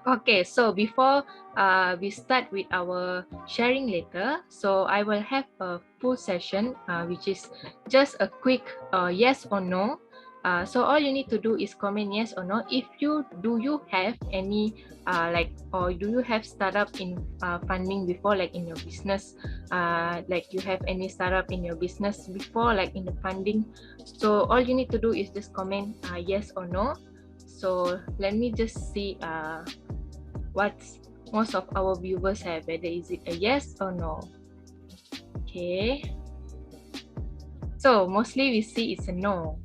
Okay, so before we start with our sharing later, so I will have a full session, which is just a quick yes or no. So all you need to do is comment yes or no. If you have any or do you have startup in funding before, like in your business, like you have any startup in your business before, like in the funding. So all you need to do is just comment yes or no. So let me just see what most of our viewers have, whether is it a yes or no. Okay, so mostly we see it's a no.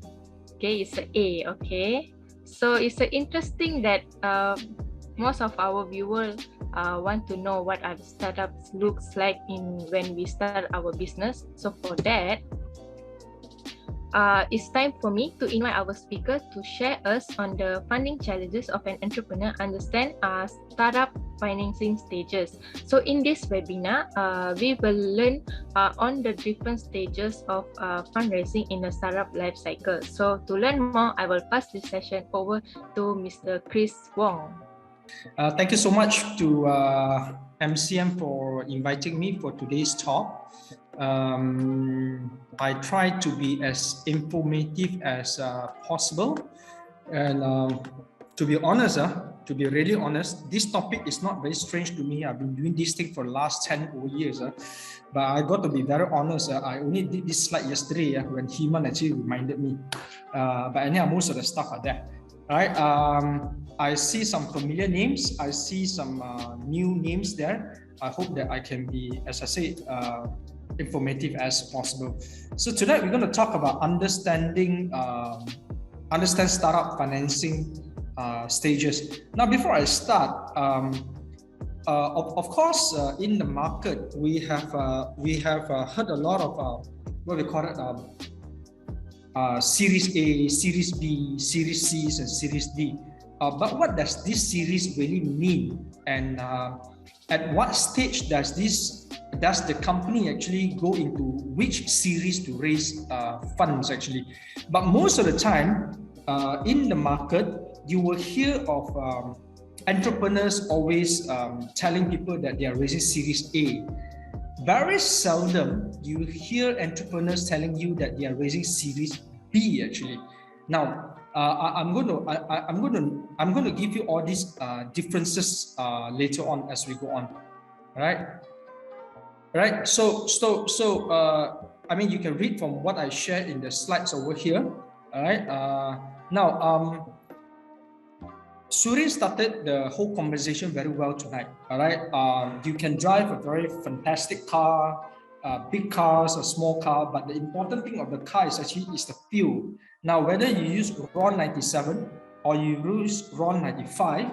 Okay, it's a A. Okay, so it's interesting that most of our viewers want to know what our startups looks like when we start our business. So for that, it's time for me to invite our speaker to share us on the funding challenges of an entrepreneur, understand startup financing stages. So in this webinar, we will learn on the different stages of fundraising in a startup life cycle. So to learn more, I will pass this session over to Mr. Chris Wong. Thank you so much to MCM for inviting me for today's talk. I try to be as informative as possible, and to be honest, to be really honest, this topic is not very strange to me. I've been doing this thing for the last 10 years, but I got to be very honest. I only did this slide yesterday when Heman actually reminded me. But anyhow, most of the stuff are there. All right. I see some familiar names. I see some new names there. I hope that I can be, as I said, informative as possible. So tonight we're going to talk about understand startup financing stages. Now, before I start, of course, in the market we have heard a lot of what we call it. Series A, Series B, Series C, and Series D. But what does this series really mean? And at what stage does the company actually go into which series to raise funds actually? But most of the time in the market, you will hear of entrepreneurs always telling people that they are raising Series A. Very seldom you hear entrepreneurs telling you that they are raising Series B actually. Now, I'm going to give you all these differences later on as we go on. All right. So I mean, you can read from what I shared in the slides over here. All right. Now, Surin started the whole conversation very well tonight. All right. You can drive a very fantastic car, big cars, a small car, but the important thing of the car is the fuel. Now, whether you use RON 97 or you use RON 95,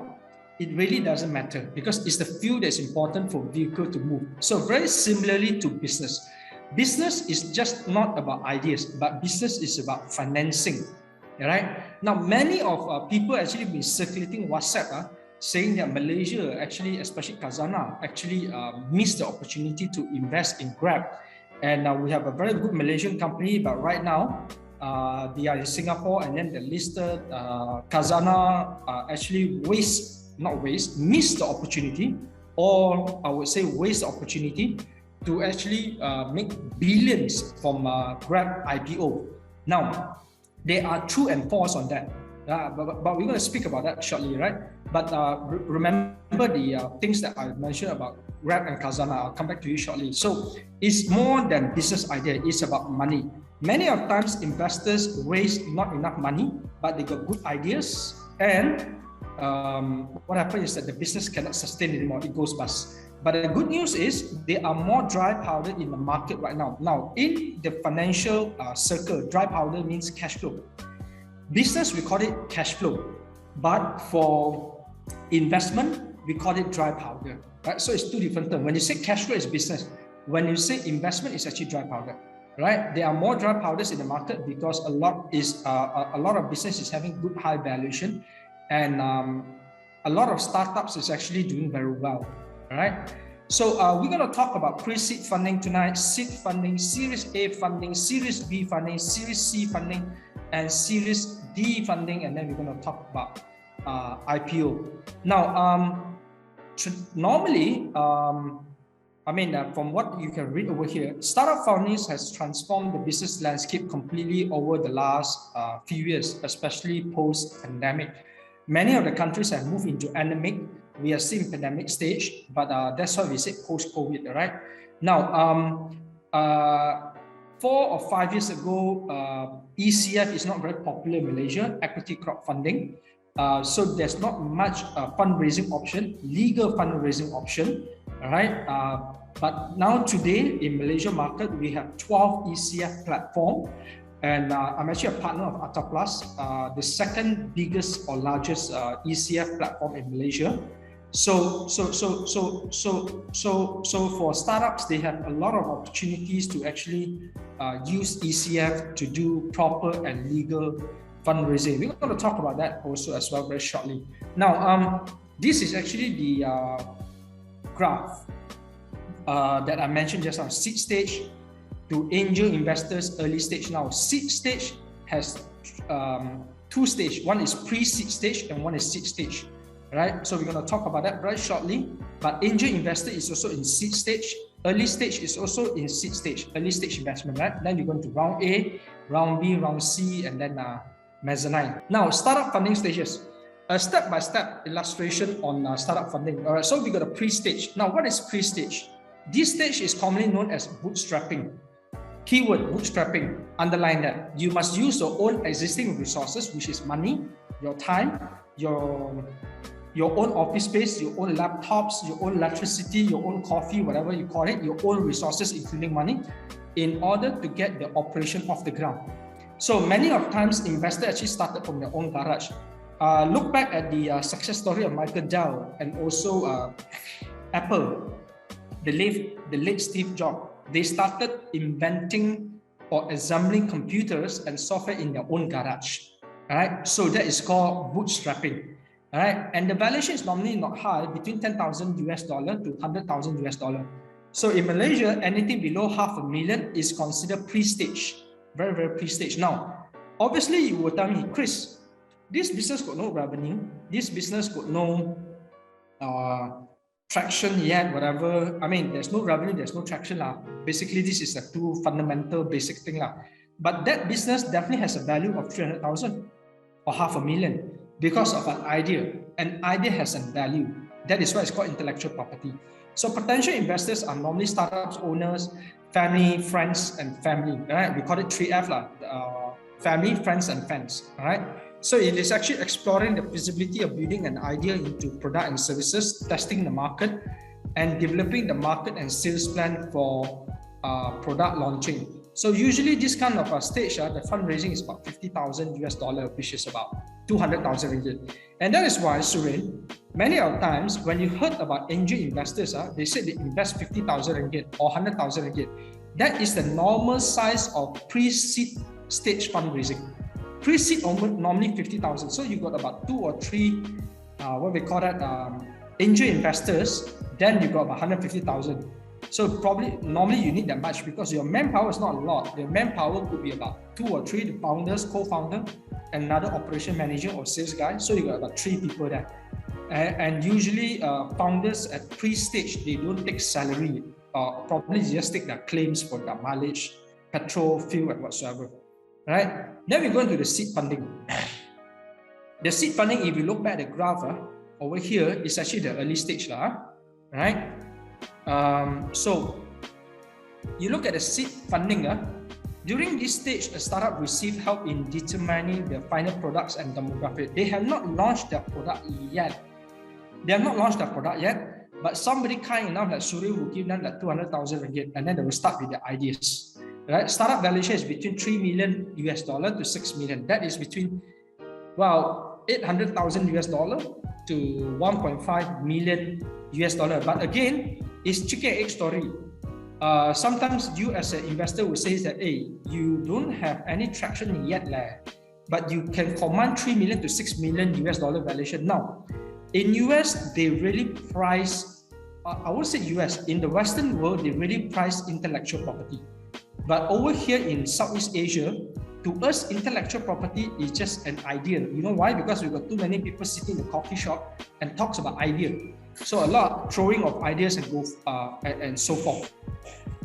it really doesn't matter because it's the fuel that's important for vehicle to move. So very similarly to business. Business is just not about ideas, but business is about financing. All right. Now, many of people actually been circulating WhatsApp saying that Malaysia actually, especially Khazanah, actually missed the opportunity to invest in Grab. And we have a very good Malaysian company, but right now they are in Singapore, and then the listed Khazanah actually missed the opportunity, or I would say waste the opportunity to actually make billions from Grab IPO. Now, there are true and false on that, but we're going to speak about that shortly, right? But remember the things that I mentioned about Grab and Khazanah. I'll come back to you shortly. So it's more than business idea. It's about money. Many of times investors raise not enough money, but they got good ideas, and what happens is that the business cannot sustain anymore. It goes bust. But the good news is there are more dry powder in the market right now. Now, in the financial circle, dry powder means cash flow. Business, we call it cash flow. But for investment, we call it dry powder. Right? So it's two different terms. When you say cash flow, it's business. When you say investment, it's actually dry powder. Right? There are more dry powders in the market because a lot of business is having good high valuation, and a lot of startups is actually doing very well. All right. So we're going to talk about pre-seed funding tonight, seed funding, Series A funding, Series B funding, Series C funding, and Series D funding. And then we're going to talk about IPO. Now, normally, from what you can read over here, startup funding has transformed the business landscape completely over the last few years, especially post-pandemic. Many of the countries have moved into endemic. We are still in pandemic stage, but that's why we say post-COVID, right? Now, 4 or 5 years ago, ECF is not very popular in Malaysia, equity crowdfunding. So there's not much fundraising option, legal fundraising option, all right? But now today in Malaysia market, we have 12 ECF platform, and I'm actually a partner of Ataplus, the second biggest or largest ECF platform in Malaysia. So for startups, they have a lot of opportunities to actually use ECF to do proper and legal fundraising. We're going to talk about that also as well very shortly. Now, this is actually the graph that I mentioned just now, seed stage to angel investors, early stage. Now, seed stage has 2 stages. One is pre-seed stage and one is seed stage, right? So we're going to talk about that very shortly. But angel investor is also in seed stage. Early stage is also in seed stage, early stage investment, right? Then you're going to round A, round B, round C, and then mezzanine. Now, startup funding stages. A step-by-step illustration on startup funding. All right, so we got a pre-stage. Now, what is pre-stage? This stage is commonly known as bootstrapping. Keyword bootstrapping, underline that. You must use your own existing resources, which is money, your time, your own office space, your own laptops, your own electricity, your own coffee, whatever you call it, your own resources, including money, in order to get the operation off the ground. So many of times, investors actually started from their own garage. Look back at the success story of Michael Dell and also Apple, the late Steve Jobs. They started inventing or assembling computers and software in their own garage. All right, so that is called bootstrapping. All right, and the valuation is normally not high, between $10,000 to $100,000. So in Malaysia, anything below $500,000 is considered pre-stage, very, very pre-stage. Now, obviously, you will tell me, Chris, this business got no revenue, this business got no traction yet, whatever. There's no revenue, there's no traction. Basically, this is a 2 fundamental basic thing. But that business definitely has a value of 300,000 or $500,000 because of an idea. An idea has a value. That is why it's called intellectual property. So potential investors are normally startups, owners, family, friends, and family. Right? We call it 3F, family, friends, and fans. All right. So it is actually exploring the feasibility of building an idea into product and services, testing the market, and developing the market and sales plan for product launching. So usually this kind of a stage, the fundraising is about $50,000, which is about 200,000 ringgit. And that is why, Surin, many of times when you heard about angel investors, they said they invest 50,000 ringgit or 100,000 ringgit. That is the normal size of pre-seed stage fundraising. Pre-seed normally 50,000. So you got about 2 or 3, what we call that, angel investors. Then you got about 150,000. So probably normally you need that much because your manpower is not a lot. Your manpower could be about 2 or 3, the founders, co-founder, another operation manager or sales guy. So you got about 3 people there. And usually founders at pre-stage, they don't take salary. Probably just take their claims for their mileage, petrol, fuel, and whatsoever. Right? Then we go into the seed funding. The seed funding, if you look back at the graph over here, is actually the early stage, right? So you look at the seed funding. During this stage, a startup received help in determining the final products and demographic. They have not launched their product yet. But somebody kind enough like Surya will give them like 200,000 ringgit, and then they will start with their ideas. Right? Startup valuation is between $3 million to $6 million. That is between, $800,000 to $1.5 million. But again, it's chicken and egg story. Sometimes you as an investor will say that, hey, you don't have any traction yet, but you can command $3 million to $6 million valuation. Now, in US, they really price, I would say US, in the Western world, they really price intellectual property. But over here in Southeast Asia, To us, intellectual property is just an idea. You know why? Because we've got too many people sitting in a coffee shop and talks about idea. So a lot of throwing of ideas and so forth.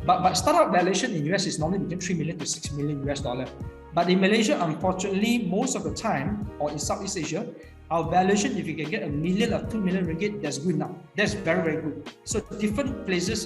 But startup valuation in US is normally between 3 million to 6 million US dollar. But in Malaysia, unfortunately, most of the time, or in Southeast Asia, our valuation, if you can get 1 million or 2 million ringgit, that's good enough. That's very, very good. So different places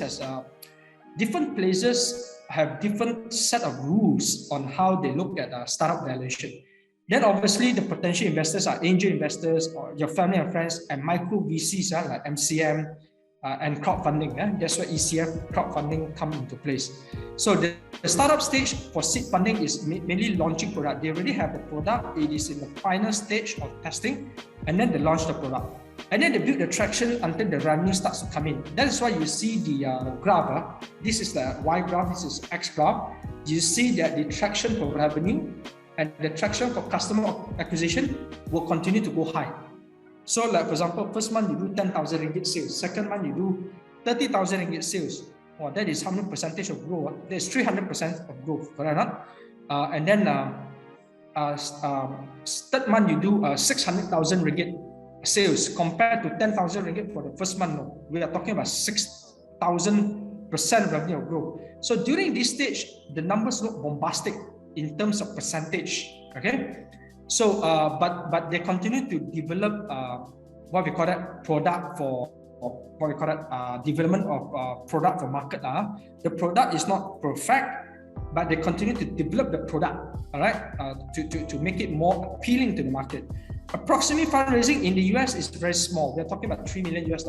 have different set of rules on how they look at startup valuation. Then obviously the potential investors are angel investors or your family and friends, and micro VCs like MCM and crowdfunding. That's where ECF crowdfunding come into place. So the startup stage for seed funding is mainly launching product. They already have the product. It is in the final stage of testing, and then they launch the product. And then they build the traction until the revenue starts to come in. That is why you see the graph. This is the Y graph, this is X graph. You see that the traction for revenue and the traction for customer acquisition will continue to go high. So like for example, first month you do 10,000 ringgit sales, second month you do 30,000 ringgit sales. Well, that is how many percentage of growth? There's 300% of growth, correct or not? And then third month you do 600,000 ringgit sales compared to 10,000 ringgit for the first month. No, we are talking about 6,000% revenue growth. So during this stage, the numbers look bombastic in terms of percentage. Okay, so but they continue to develop what we call that product for what we call that development of product for market. The product is not perfect, but they continue to develop the product. All right, to make it more appealing to the market. Approximately fundraising in the US is very small. We're talking about $3 million US,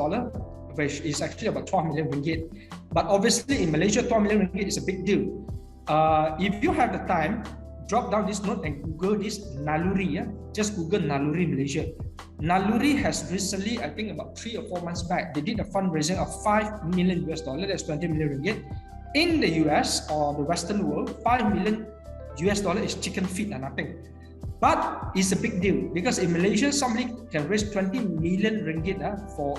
which is actually about 12 million ringgit. But obviously in Malaysia, 12 million ringgit is a big deal. If you have the time, drop down this note and Google this Naluri. Just Google Naluri Malaysia. Naluri has recently, I think about 3 or 4 months back, they did a fundraising of 5 million US dollar. That's 20 million ringgit. In the US or the Western world, 5 million US dollar is chicken feet and nothing. But it's a big deal because in Malaysia, somebody can raise 20 million ringgit for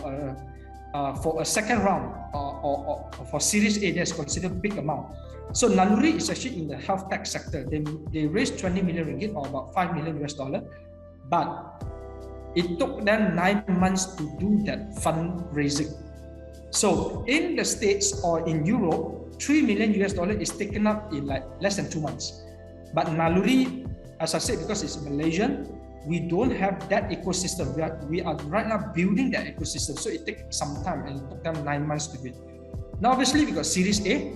a second round or for Series A. That's considered a big amount. So Naluri is actually in the health tech sector. They raised 20 million ringgit or about 5 million US dollar, but it took them 9 months to do that fundraising. So in the States or in Europe, 3 million US dollar is taken up in like less than 2 months. But Naluri, as I said, because it's Malaysian, we don't have that ecosystem. We are right now building that ecosystem. So it takes some time, and it took them 9 months to do it. Now, obviously, we got Series A.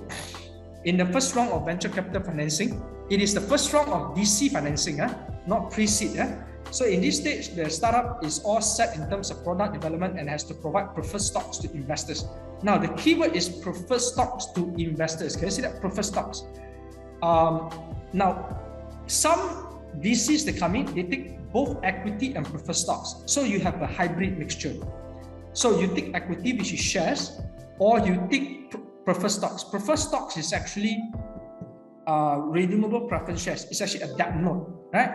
In the first round of venture capital financing, it is the first round of VC financing, not pre-seed. So in this stage, the startup is all set in terms of product development and has to provide preferred stocks to investors. Now, the keyword is preferred stocks to investors. Can you see that? Preferred stocks. Now, some VCs that come in, they take both equity and preferred stocks. So you have a hybrid mixture. So you take equity, which is shares, or you take preferred stocks. Preferred stocks is actually redeemable preference shares. It's actually a debt note, right?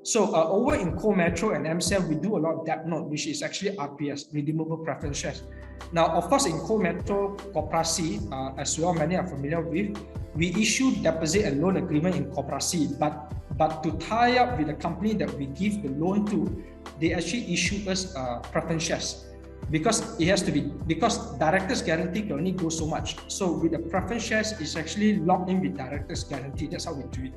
So over in Co-Metro and MCL, we do a lot of debt note, which is actually RPS, redeemable preference shares. Now, of course, in Co-Metro Koperasi, as well, many are familiar with, we issue deposit and loan agreement in Koperasi, but to tie up with the company that we give the loan to, they actually issue us preference shares because it has to be, because director's guarantee can only go so much. So with the preference shares, it's actually locked in with director's guarantee. That's how we do it,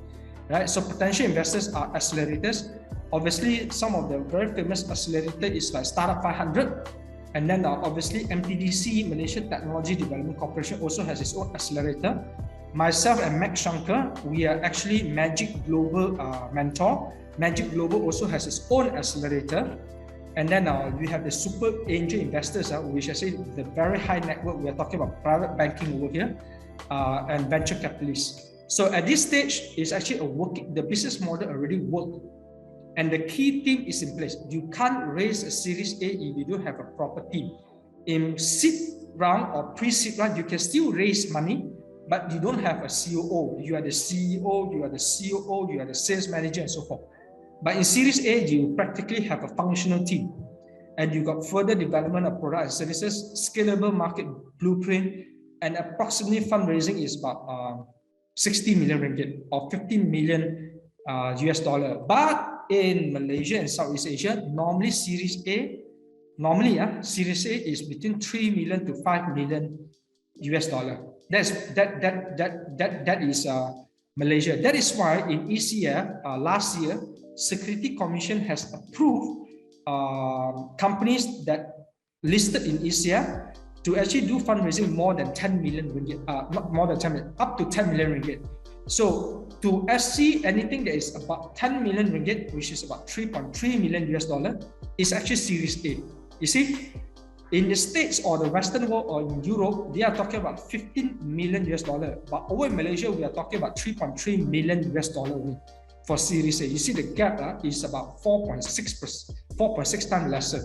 right? So potential investors are accelerators. Obviously, some of the very famous accelerator is like Startup 500. And then obviously MTDC, Malaysia Technology Development Corporation, also has its own accelerator. Myself and Max Shankar, we are actually Magic Global mentor. Magic Global also has its own accelerator. And then we have the super angel investors, which is the very high network. We are talking about private banking over here and venture capitalists. So at this stage, it's actually the business model already worked. And the key thing is in place. You can't raise a Series A if you don't have a proper team. In seed round or pre-seed round, you can still raise money, but you don't have a COO. You are the CEO, you are the COO, you are the sales manager, and so forth. But in Series A, you practically have a functional team. And you got further development of products and services, scalable market blueprint, and approximately fundraising is about 60 million ringgit or 15 million US dollar. But in Malaysia and Southeast Asia, normally Series A, Series A is between 3 million to 5 million US dollar. That is Malaysia. That is why in ECF last year, Security Commission has approved companies that listed in ECF to actually do fundraising more than 10 million ringgit, not more than 10 million, up to 10 million ringgit. So to SC, anything that is about 10 million ringgit, which is about 3.3 million US dollar, is actually Series A. You see, in the States or the Western world or in Europe, they are talking about 15 million US dollar. But over in Malaysia, we are talking about 3.3 million US dollar for Series A. You see the gap is about 4.6 times lesser.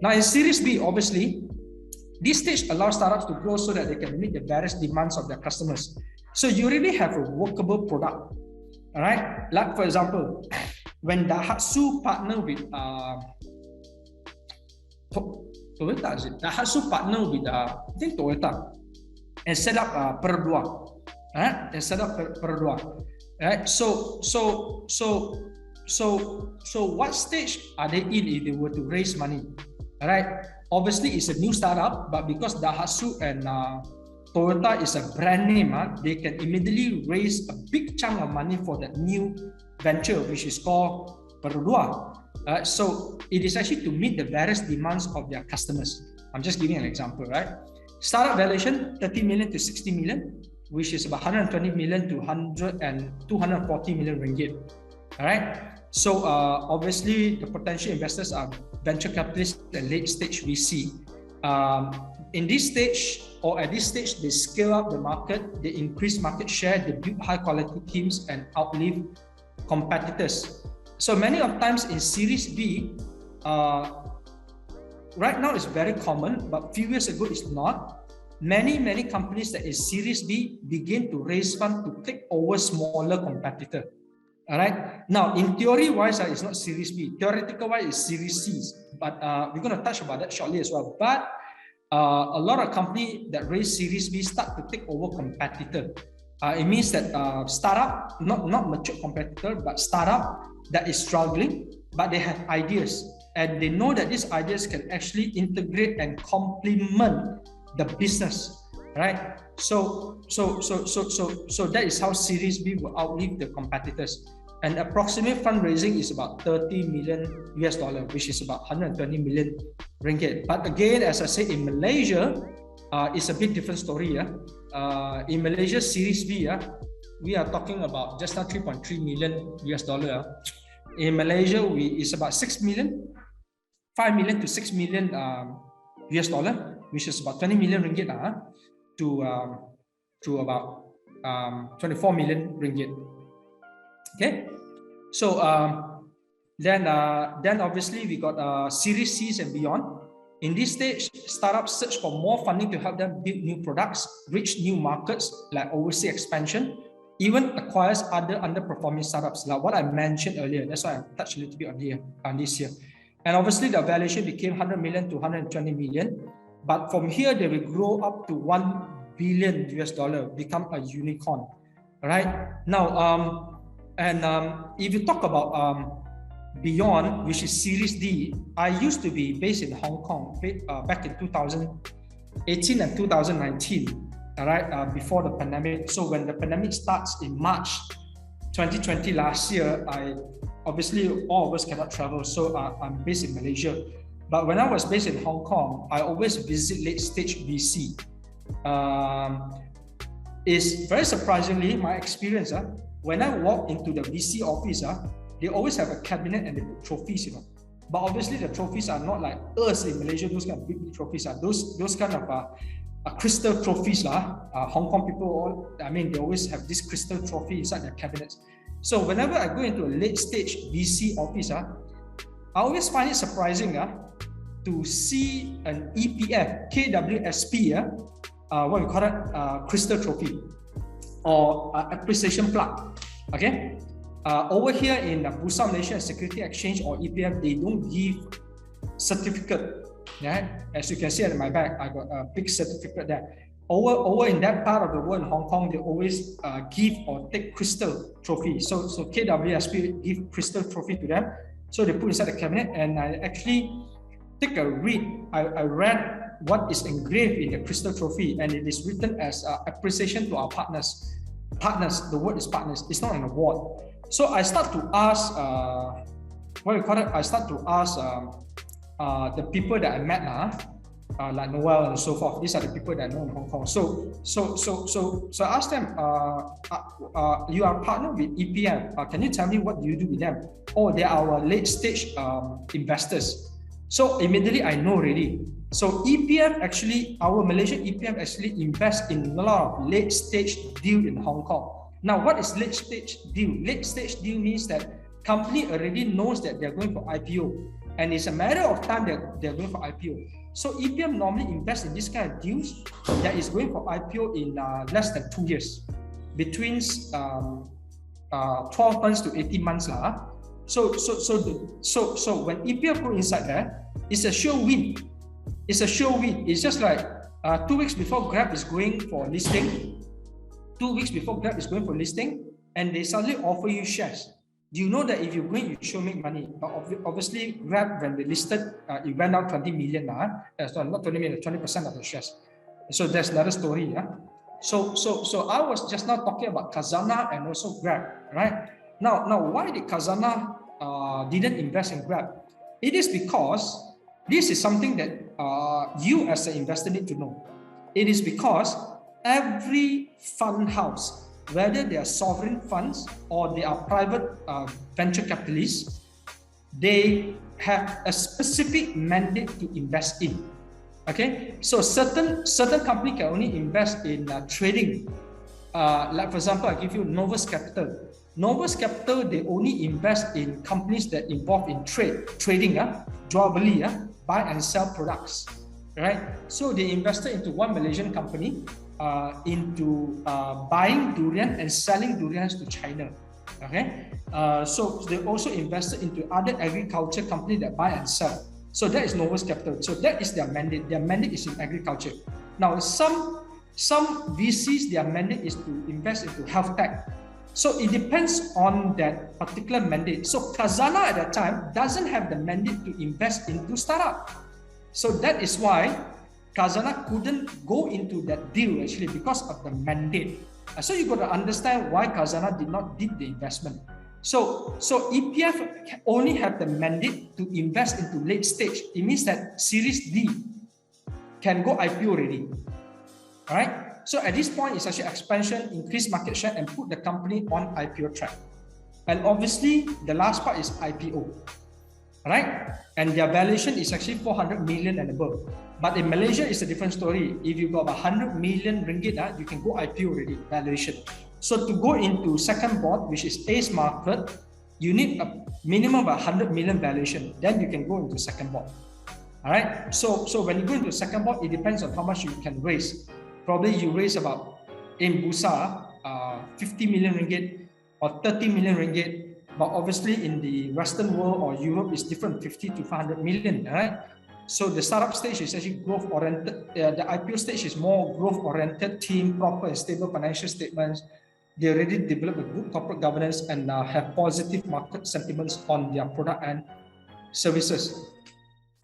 Now in Series B, obviously, this stage allows startups to grow so that they can meet the various demands of their customers. So you really have a workable product, all right? Like for example, when Daihatsu partner with Toyota, is it? Daihatsu partner with I think Toyota and set up Perdua, right? And set up Perdua, right? So what stage are they in if they were to raise money? All right, obviously it's a new startup, but because Daihatsu and Toyota is a brand name, they can immediately raise a big chunk of money for that new venture, which is called Perdua. So it is actually to meet the various demands of their customers. I'm just giving an example, right? Startup valuation 30 million to 60 million, which is about 120 million to 240 million ringgit. All right. So obviously the potential investors are venture capitalists and late stage VC. In this stage or at this stage, they scale up the market, they increase market share, they build high quality teams and outlive competitors. So many of times in Series B, right now it's very common, but few years ago it's not. Many companies that is Series B begin to raise funds to take over smaller competitor. All right. Now, in theory wise, it's not Series B. Theoretical wise, it's Series C. But we're going to touch about that shortly as well. But a lot of companies that raise Series B start to take over competitor. It means that startup, not mature competitor, but startup that is struggling, but they have ideas and they know that these ideas can actually integrate and complement the business, right? So that is how Series B will outlive the competitors. And approximate fundraising is about 30 million US dollar, which is about 120 million ringgit. But again, as I said, in Malaysia, it's a bit different story. In Malaysia, Series B, we are talking about just now 3.3 million US dollar. In Malaysia, it's about 5 million to 6 million US dollar, which is about 20 million ringgit to about 24 million ringgit. Okay, so then obviously we got Series C's and beyond. In this stage, startups search for more funding to help them build new products, reach new markets like overseas expansion, even acquires other underperforming startups like what I mentioned earlier. That's why I touched a little bit on this here. And obviously the valuation became 100 million to 120 million. But from here, they will grow up to 1 billion US dollar, become a unicorn. All right. Now, if you talk about beyond, which is Series D, I used to be based in Hong Kong back in 2018 and 2019. All right, before the pandemic. So when the pandemic starts in March 2020 last year, obviously all of us cannot travel. So I'm based in Malaysia. But when I was based in Hong Kong, I always visit late stage VC. It's very surprisingly, my experience, when I walk into the VC office, they always have a cabinet and they put trophies, But obviously the trophies are not like us in Malaysia, those kind of big trophies. Those kind of crystal trophies. Hong Kong people, they always have this crystal trophy inside their cabinets. So whenever I go into a late stage VC office, I always find it surprising to see an EPF, KWSP, what we call it, crystal trophy or appreciation plaque. Okay, over here in Bursa Malaysia Security Exchange or EPF, they don't give certificate. Yeah, as you can see at my back, I got a big certificate there. over in that part of the world in Hong Kong, they always give or take crystal trophy. So KWSP give crystal trophy to them. So they put inside the cabinet, and I actually take a read. I read what is engraved in the crystal trophy, and it is written as appreciation to our partners. Partners, the word is partners. It's not an award. So I start to ask, what do you call it? I start to ask the people that I met like Noel and so forth. These are the people that I know in Hong Kong. So I asked them, you are partnered with EPF. Can you tell me what do you do with them? Oh, they are our late stage investors. So immediately I know already. So EPF actually, our Malaysian EPF actually invests in a lot of late stage deal in Hong Kong. Now, what is late stage deal? Late stage deal means that company already knows that they're going for IPO, and it's a matter of time that they're going for IPO. So EPF normally invests in this kind of deals that is going for IPO in less than 2 years, between 12 months to 18 months. So when EPF go inside there, it's a sure win. It's a sure win. It's just like 2 weeks before Grab is going for listing, 2 weeks before Grab is going for listing, and they suddenly offer you shares. Do you know that if you're going, you should make money? But obviously, Grab, when they listed, it went down 20 million. So not 20 million, 20% of the shares. So that's another story. So I was just now talking about Khazanah and also Grab, right? Now, why did Khazanah didn't invest in Grab? It is because this is something that you as an investor need to know. It is because every fund house, whether they are sovereign funds or they are private venture capitalists, they have a specific mandate to invest in. Okay, so certain company can only invest in trading. Like for example, I give you Novus Capital. Novus Capital, they only invest in companies that involve in trading, jual beli, buy and sell products, right? So they invested into one Malaysian company into buying durian and selling durians to China. Okay, so they also invested into other agriculture company that buy and sell. So that is Novus Capital. So that is their mandate. Their mandate is in agriculture. Now some VCs, their mandate is to invest into health tech. So it depends on that particular mandate. So Khazanah at that time doesn't have the mandate to invest into startup. So that is why Khazanah couldn't go into that deal actually because of the mandate. So you got to understand why Khazanah did not did the investment. So EPF only have the mandate to invest into late stage. It means that Series D can go IPO already. All right. So at this point, it's actually expansion, increase market share, and put the company on IPO track. And obviously, the last part is IPO, right? And their valuation is actually 400 million and above. But in Malaysia, it's a different story. If you got 100 million ringgit, you can go IPO already, valuation. So to go into second board, which is Ace Market, you need a minimum of 100 million valuation. Then you can go into second board. All right. So when you go into second board, it depends on how much you can raise. Probably you raise about in Bursa 50 million ringgit or 30 million ringgit, but obviously in the Western world or Europe is different, 50 to 500 million, right? So the startup stage is actually growth oriented. The IPO stage is more growth oriented, team, proper and stable financial statements. They already develop a good corporate governance and have positive market sentiments on their product and services.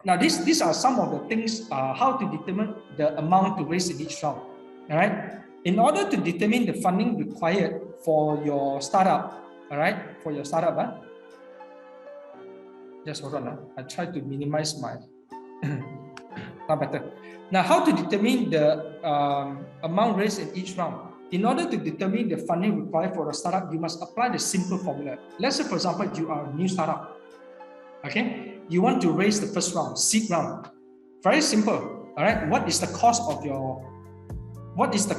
Now, these are some of the things, how to determine the amount to raise in each round. All right. In order to determine the funding required for your startup, all right, for your startup, just hold on. I try to minimize my. Not better. Now, how to determine the amount raised in each round? In order to determine the funding required for a startup, you must apply the simple formula. Let's say, for example, you are a new startup. Okay, you want to raise the first round, seed round. Very simple. All right. What is the cost of your? What is the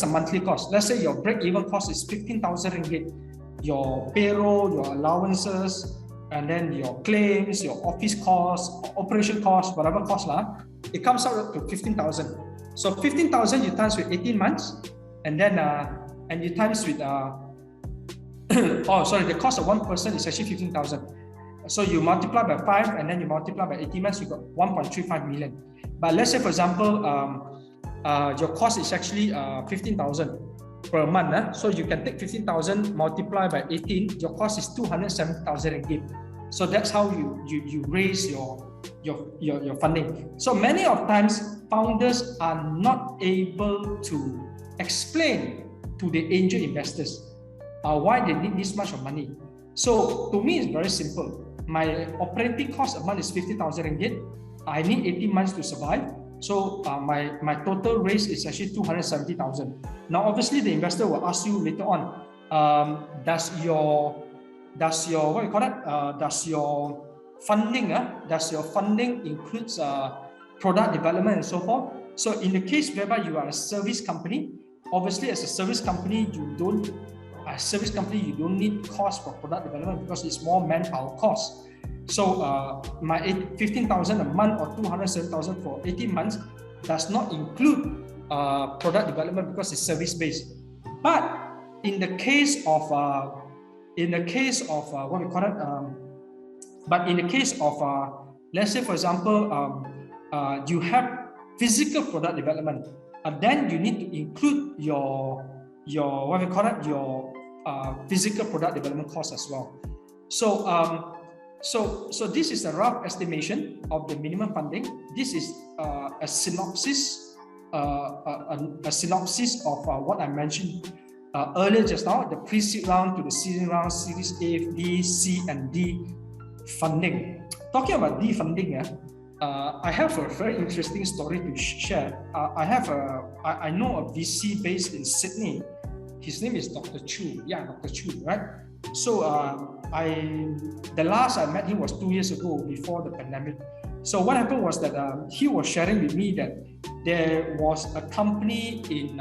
monthly cost? Let's say your break-even cost is 15,000 ringgit. Your payroll, your allowances, and then your claims, your office costs, operation costs, whatever cost it comes out to 15,000. So 15,000 you times with 18 months, and then and you times with the cost of one person is actually 15,000. So you multiply by 5 and then you multiply by 18 months, you got 1.35 million. But let's say, for example, your cost is actually 15,000 per month. So you can take 15,000 multiplied by 18, your cost is 270,000 ringgit. So that's how you raise your funding. So many of times founders are not able to explain to the angel investors why they need this much of money. So to me, it's very simple. My operating cost a month is 50,000 ringgit. I need 18 months to survive. So my total raise is actually 270,000. Now, obviously, the investor will ask you later on, does your what you call it? Does your funding includes product development and so forth? So in the case whereby you are a service company, obviously as a service company, you don't need cost for product development because it's more manpower cost. So my 15,000 a month or 207,000 for 18 months does not include product development because it's service based. But in the case of what we call it, but in the case of let's say for example you have physical product development, and then you need to include your what we call it, your physical product development cost as well. So this is a rough estimation of the minimum funding. This is a synopsis of what I mentioned earlier just now, the pre-seed round to the seed round, Series A, B, C, and D funding. Talking about D funding, I have a very interesting story to share. I know a VC based in Sydney. His name is Dr. Chu. Yeah, Dr. Chu, right? So the last I met him was 2 years ago, before the pandemic. So what happened was that he was sharing with me that there was a company in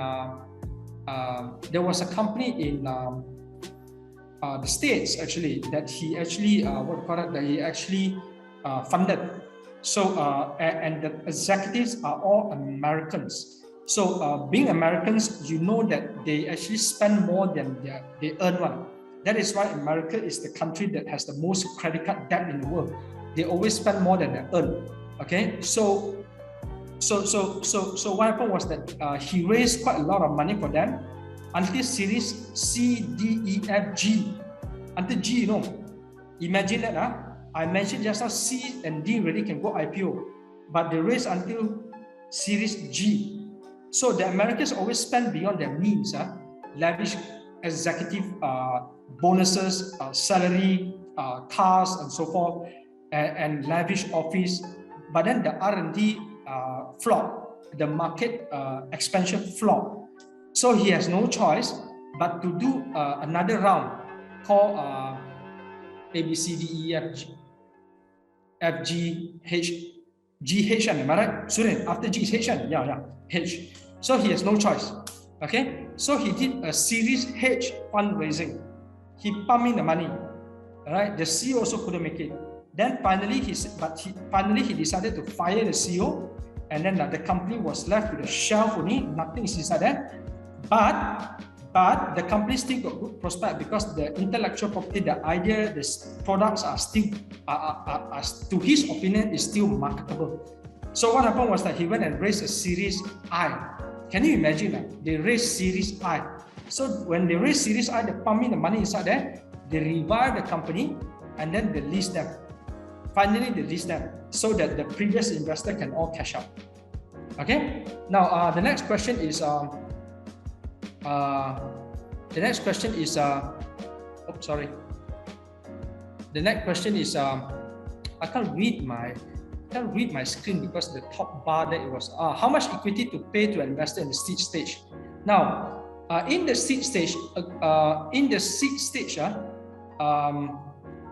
the States actually that he actually funded. So and the executives are all Americans. So being Americans, you know that they actually spend more than they earn one. That is why America is the country that has the most credit card debt in the world. They always spend more than they earn. Okay, so what happened was that he raised quite a lot of money for them until Series C, D, E, F, G. Until G, you know, imagine that. I mentioned just now C and D really can go IPO, but they raised until Series G. So the Americans always spend beyond their means, lavish executive bonuses, salary, cars, and so forth, and lavish office. But then the R&D flop, the market expansion flop. So he has no choice but to do another round called A, B, C, D, E, F, G, H, G, H, am I right? Student, after G is H, yeah, H. So he has no choice. Okay, so he did a Series H fundraising. He pumped in the money. All right, the CEO also couldn't make it. Then finally, he decided to fire the CEO, and then the company was left with a shelf only. Nothing is inside there. But the company still got good prospect because the intellectual property, the idea, the products are still, to his opinion, is still marketable. So what happened was that he went and raised a Series I. Can you imagine that? They raised Series I. So when they raised Series I, they pump in the money inside there, they revive the company, and then they list them. Finally, they list them so that the previous investor can all cash out. Okay. Now the next question is The next question is I can't read my screen because the top bar there it was how much equity to pay to an investor in the seed stage. Now in the seed stage,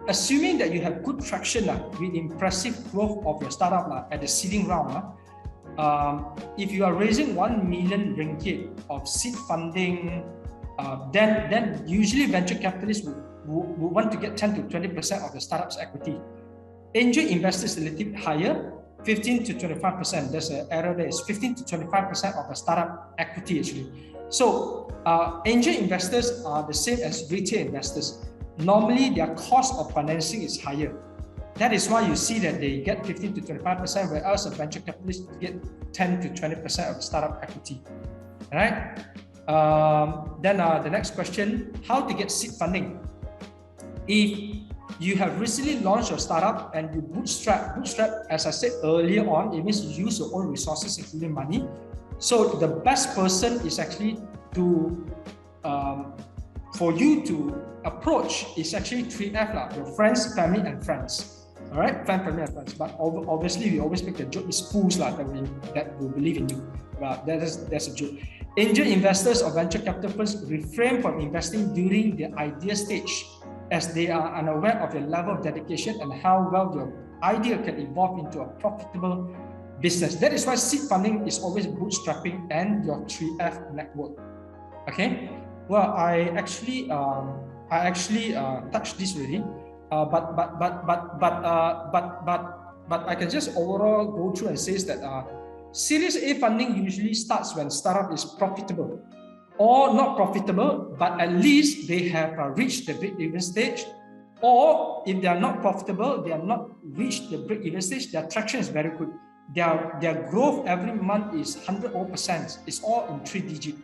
assuming that you have good traction with impressive growth of your startup at the seeding round, if you are raising 1 million ringgit of seed funding, then usually venture capitalists would want to get 10 to 20% of the startup's equity. Angel investors a little bit higher, 15 to 25%. There's an error there. It's 15 to 25% of the startup equity actually. So angel investors are the same as retail investors. Normally their cost of financing is higher. That is why you see that they get 15 to 25%, whereas a venture capitalist get 10 to 20% of startup equity. All right. Then the next question: how to get seed funding? If you have recently launched your startup and you bootstrap, as I said earlier on, it means you use your own resources, including money. So the best person is actually to for you to approach is actually 3F, your friends, family, and friends. All right, family and friends. But obviously, we always make the joke: it's fools that will believe in you. But that's a joke. Angel investors or venture capital firms refrain from investing during the idea stage, as they are unaware of your level of dedication and how well your idea can evolve into a profitable business. That is why seed funding is always bootstrapping and your 3F network. Okay. Well, I actually touched this already, but I can just overall go through and say that Series A funding usually starts when startup is profitable, or not profitable, but at least they have reached the break-even stage. Or if they are not profitable, they are not reached the break-even stage, their traction is very good. Their growth every month is 100%. It's all in 3-digit.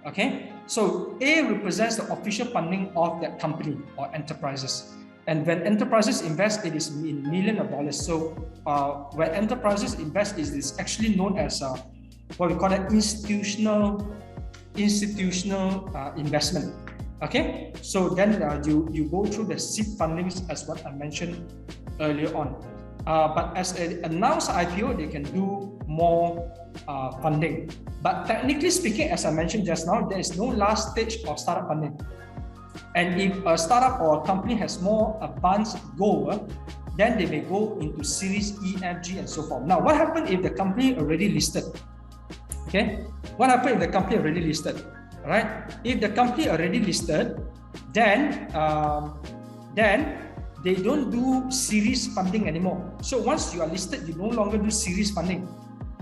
Okay, so A represents the official funding of that company or enterprises. And when enterprises invest, it is in millions of dollars. So when enterprises invest, it is actually known as what we call an institutional investment. Okay, so then you go through the seed fundings as what I mentioned earlier on. But as an announced IPO, they can do more funding. But technically speaking, as I mentioned just now, there is no last stage of startup funding. And if a startup or a company has more advanced goal, then they may go into Series E, F, G, and so forth. Now, what happens if the company already listed? Okay, what happens if the company already listed? All right, if the company already listed, then they don't do series funding anymore. So once you are listed, you no longer do series funding.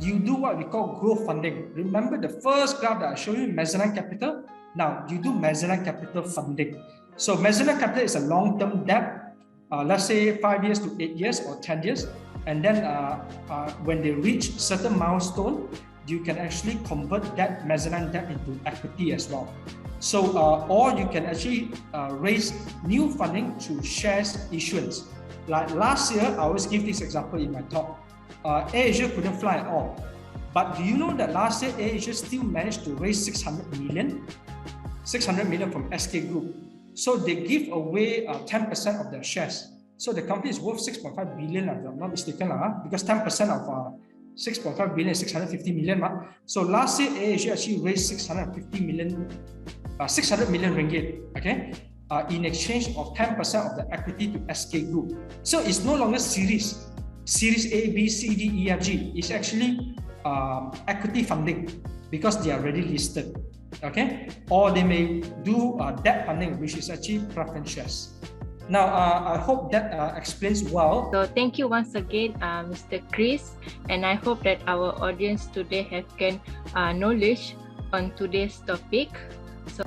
You do what we call growth funding. Remember the first graph that I showed you, mezzanine capital? Now you do mezzanine capital funding. So mezzanine capital is a long-term debt, let's say 5 years to 8 years or 10 years. And then when they reach certain milestone, you can actually convert that mezzanine debt into equity as well. So, or you can actually raise new funding through shares issuance. Like last year, I always give this example in my talk. AirAsia couldn't fly at all. But do you know that last year, AirAsia still managed to raise 600 million from SK Group. So they give away 10% of their shares. So the company is worth 6.5 billion, if I'm not mistaken, because 10% of 6.5 billion is 650 million. So last year, AirAsia actually raised 600 million ringgit, okay, in exchange of 10% of the equity to SK Group. So it's no longer series A, B, C, D, E, F, G. It's actually equity funding because they are already listed, okay? Or they may do debt funding, which is actually preference shares. Now, I hope that explains well. So thank you once again, Mr. Chris, and I hope that our audience today have gained knowledge on today's topic. So